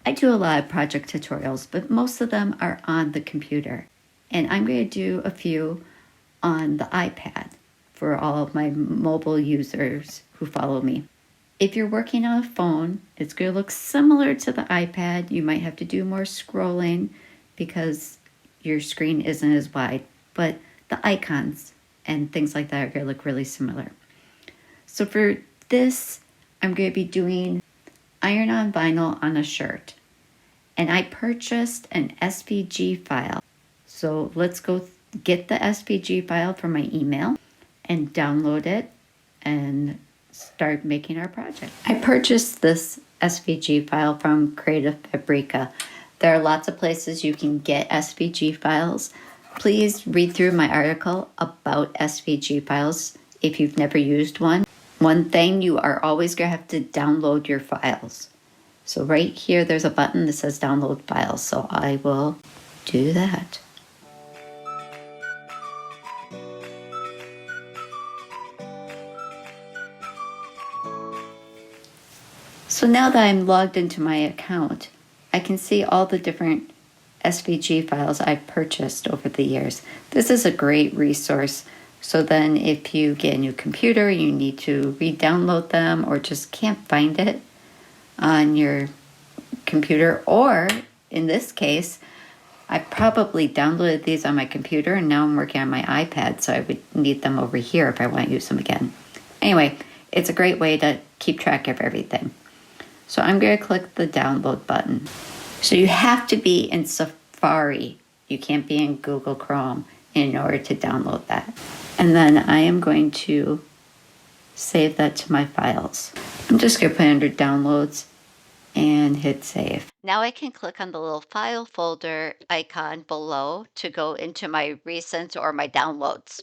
I do a lot of project tutorials, but most of them are on the computer. And I'm going to do a few on the iPad for all of my mobile users who follow me. If you're working on a phone, it's going to look similar to the iPad. You might have to do more scrolling because your screen isn't as wide, but the icons and things like that are going to look really similar. So for this, I'm going to be doing iron-on vinyl on a shirt. And I purchased an SVG file. So let's go get the SVG file from my email and download it and start making our project. I purchased this SVG file from Creative Fabrica. There are lots of places you can get SVG files. Please read through my article about SVG files if you've never used one. One thing, you are always going to have to download your files. So right here, there's a button that says download files. So I will do that. So now that I'm logged into my account, I can see all the different SVG files I've purchased over the years. This is a great resource. So then if you get a new computer, you need to re-download them or just can't find it on your computer, or in this case, I probably downloaded these on my computer and now I'm working on my iPad, so I would need them over here if I want to use them again. Anyway, it's a great way to keep track of everything. So I'm going to click the download button. So you have to be in Safari. You can't be in Google Chrome in order to download that. And then I am going to save that to my files. I'm just going to put it under downloads and hit save. Now I can click on the little file folder icon below to go into my recent or my downloads.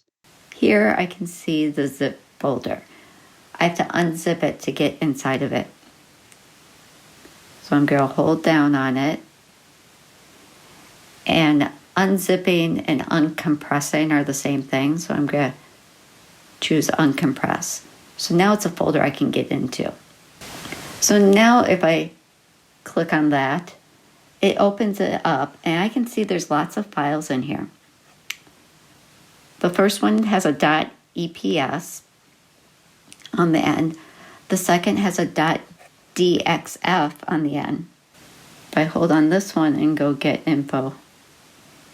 Here I can see the zip folder. I have to unzip it to get inside of it. So I'm going to hold down on it, and unzipping and uncompressing are the same thing. So I'm going to choose uncompress. So now it's a folder I can get into. So now if I click on that, it opens it up and I can see there's lots of files in here. The first one has a .eps on the end. The second has a .dxf on the end. If I hold on this one and go get info,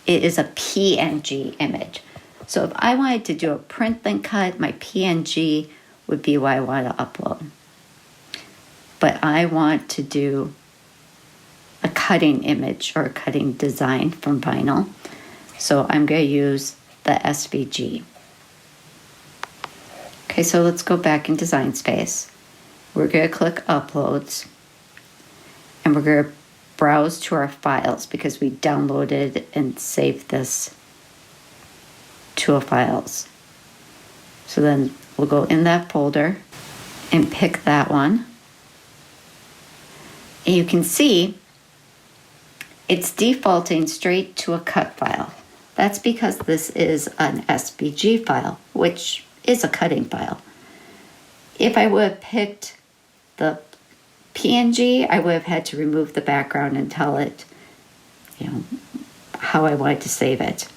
it is a PNG image. So if I wanted to do a print then cut, my PNG would be what I want to upload. But I want to do a cutting image or a cutting design from vinyl. So I'm going to use the SVG. Okay, so let's go back in Design Space. We're going to click Uploads, and we're going to browse to our files because we downloaded and saved this to our files. So then we'll go in that folder and pick that one. And you can see it's defaulting straight to a cut file. That's because this is an SVG file, which is a cutting file. If I would have picked the PNG, I would have had to remove the background and tell it, how I wanted to save it.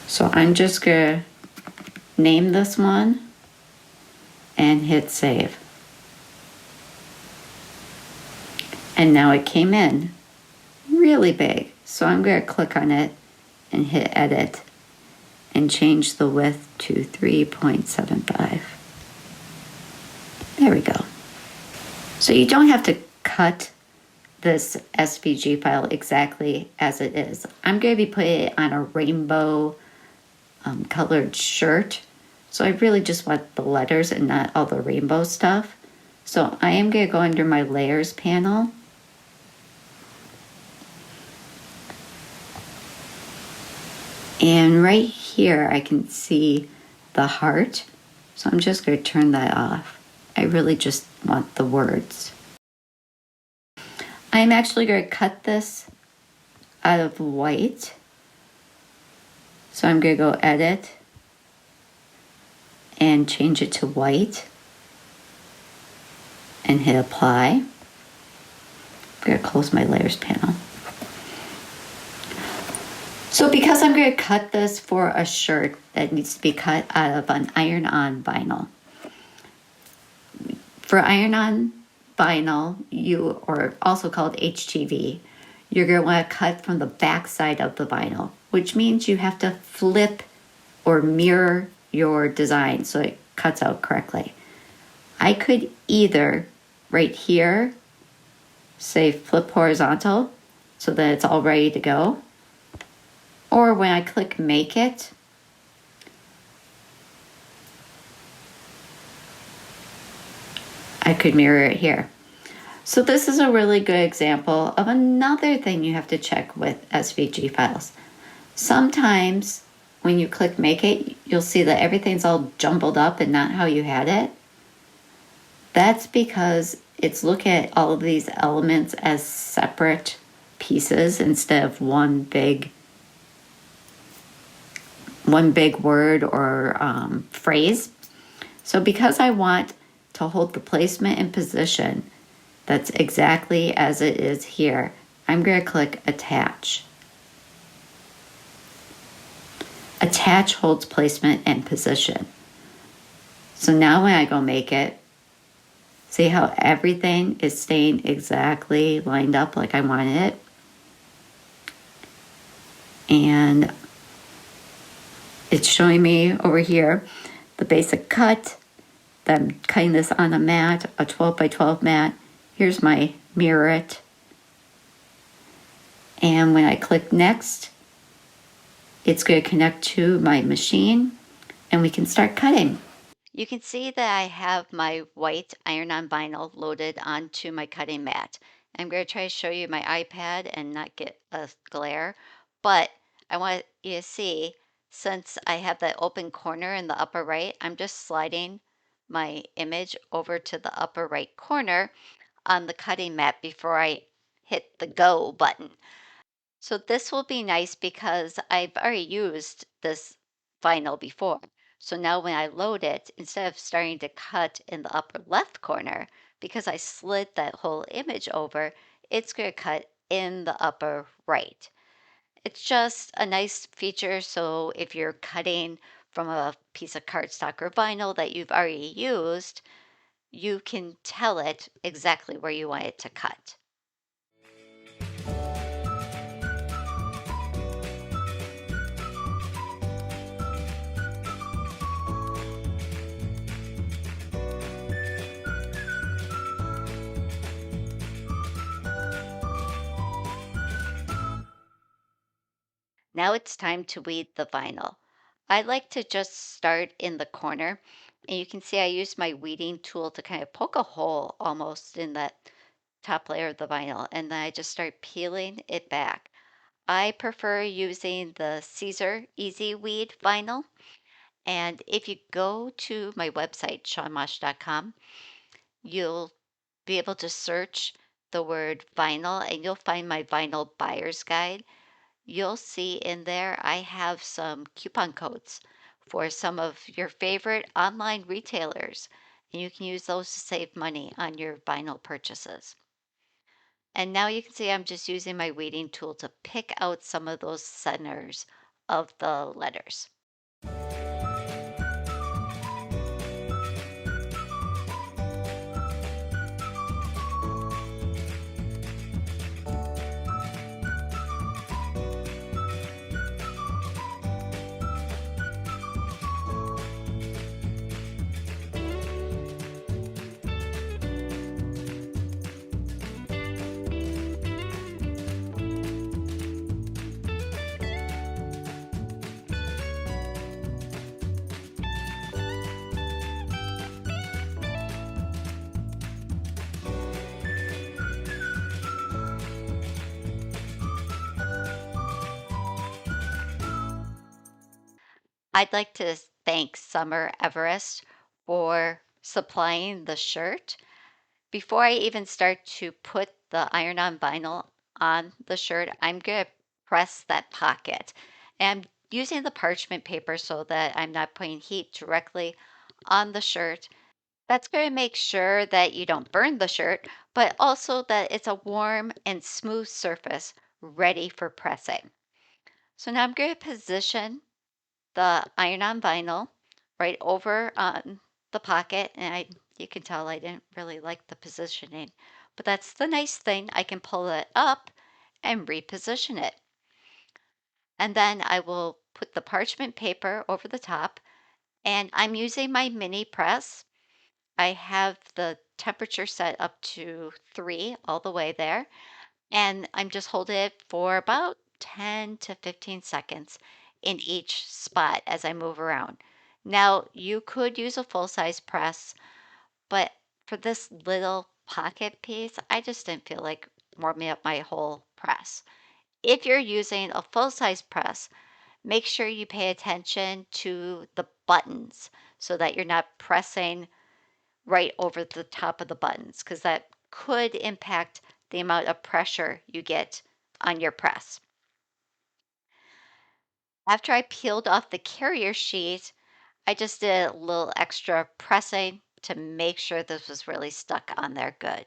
So I'm just going to name this one and hit save. And now it came in really big. So I'm going to click on it and hit edit and change the width to 3.75. There we go. So you don't have to cut this SVG file exactly as it is. I'm going to be putting it on a rainbow colored shirt. So I really just want the letters and not all the rainbow stuff. So I am going to go under my layers panel. And right here I can see the heart. So I'm just going to turn that off. I really just want the words. I'm actually going to cut this out of white. So I'm going to go edit and change it to white and hit apply. going to close my layers panel. So because I'm going to cut this for a shirt that needs to be cut out of an iron-on vinyl. For iron-on vinyl, or also called HTV, you're going to want to cut from the back side of the vinyl, which means you have to flip or mirror your design so it cuts out correctly. I could either right here say flip horizontal so that it's all ready to go, or when I click make it, I could mirror it here. So this is a really good example of another thing you have to check with SVG files. Sometimes when you click make it, you'll see that everything's all jumbled up and not how you had it. That's because it's looking at all of these elements as separate pieces instead of one big word or phrase. So because I want to hold the placement and position that's exactly as it is here, I'm going to click attach. Attach holds placement and position. So now when I go make it, see how everything is staying exactly lined up like I wanted it? And it's showing me over here the basic cut. I'm cutting this on a mat, a 12 by 12 mat. Here's my mirror it. And when I click next, it's going to connect to my machine and we can start cutting. You can see that I have my white iron-on vinyl loaded onto my cutting mat. I'm going to try to show you my iPad and not get a glare, but I want you to see, since I have that open corner in the upper right, I'm just sliding my image over to the upper right corner on the cutting mat before I hit the go button. So this will be nice because I've already used this vinyl before. So now when I load it, instead of starting to cut in the upper left corner, because I slid that whole image over, it's going to cut in the upper right. It's just a nice feature. So if you're cutting from a piece of cardstock or vinyl that you've already used, you can tell it exactly where you want it to cut. Now it's time to weed the vinyl. I like to just start in the corner, and you can see I use my weeding tool to kind of poke a hole almost in that top layer of the vinyl, and then I just start peeling it back. I prefer using the Caesar Easy Weed vinyl, and if you go to my website, shawnmosh.com, you'll be able to search the word vinyl, and you'll find my vinyl buyer's guide. You'll see in there I have some coupon codes for some of your favorite online retailers, and you can use those to save money on your vinyl purchases. And now you can see I'm just using my weeding tool to pick out some of those centers of the letters. I'd like to thank Summer Everest for supplying the shirt. Before I even start to put the iron-on vinyl on the shirt, I'm going to press that pocket. And I'm using the parchment paper so that I'm not putting heat directly on the shirt. That's going to make sure that you don't burn the shirt, but also that it's a warm and smooth surface ready for pressing. So now I'm going to position the iron-on vinyl right over on the pocket, and you can tell I didn't really like the positioning, but that's the nice thing. I can pull it up and reposition it. And then I will put the parchment paper over the top, and I'm using my mini press. I have the temperature set up to 3 all the way there, and I'm just holding it for about 10 to 15 seconds in each spot as I move around. Now, you could use a full-size press, but for this little pocket piece, I just didn't feel like warming up my whole press. If you're using a full-size press, make sure you pay attention to the buttons so that you're not pressing right over the top of the buttons, because that could impact the amount of pressure you get on your press. After I peeled off the carrier sheet, I just did a little extra pressing to make sure this was really stuck on there good.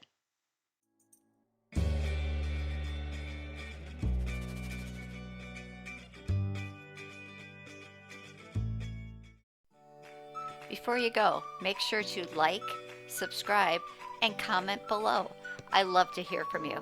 Before you go, make sure to like, subscribe, and comment below. I love to hear from you.